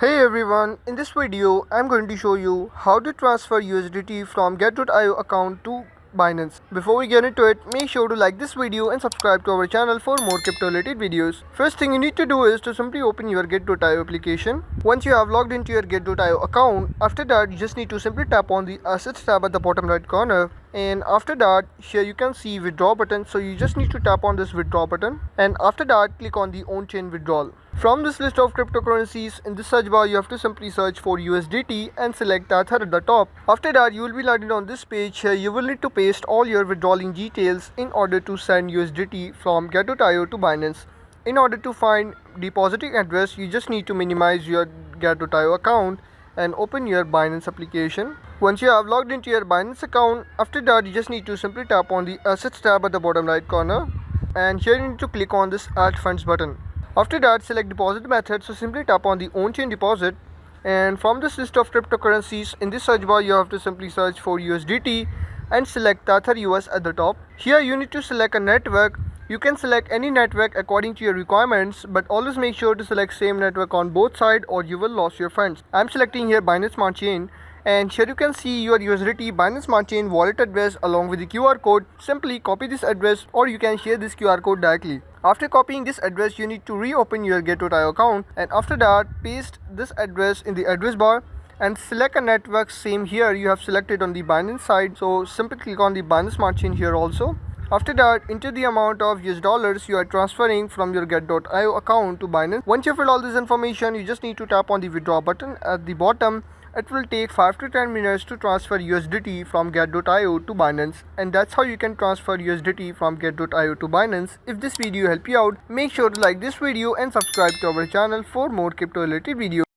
Hey everyone, in this video I'm going to show you how to transfer USDT from get.io account to Binance. Before we get into it, make sure to like this video and subscribe to our channel for more crypto related videos. First thing you need to do is to simply open your get.io application. Once you have logged into your get.io account, after that you just need to simply tap on the assets tab at the bottom right corner, and after that here you can see withdraw button, so you just need to tap on this withdraw button, and after that click on the on chain withdrawal. From this list of cryptocurrencies, in this search bar you have to simply search for USDT and select that at the top. After that you will be landed on this page. Here you will need to paste all your withdrawing details in order to send USDT from get.io to Binance. In order to find depositing address, you just need to minimize your get.io account and open your Binance application. Once you have logged into your Binance account, after that you just need to simply tap on the assets tab at the bottom right corner, and here you need to click on this add funds button. After that select deposit method, so simply tap on the on chain deposit, and from this list of cryptocurrencies in this search bar you have to simply search for USDT and select Tether US at the top. Here you need to select a network. You can select any network according to your requirements, but always make sure to select same network on both sides or you will lose your funds. I'm selecting here Binance Smart Chain, and here you can see your USDT Binance Smart Chain wallet address along with the QR code. Simply copy this address or you can share this QR code directly. After copying this address, you need to reopen your get.io account, and after that paste this address in the address bar and select a network. Same here you have selected on the Binance side, so simply click on the Binance Smart Chain here also. After that, enter the amount of US dollars you are transferring from your get.io account to Binance. Once you fill all this information, you just need to tap on the withdraw button at the bottom. It will take 5 to 10 minutes to transfer USDT from get.io to Binance, and that's how you can transfer USDT from get.io to Binance. If this video helped you out, make sure to like this video and subscribe to our channel for more crypto related videos.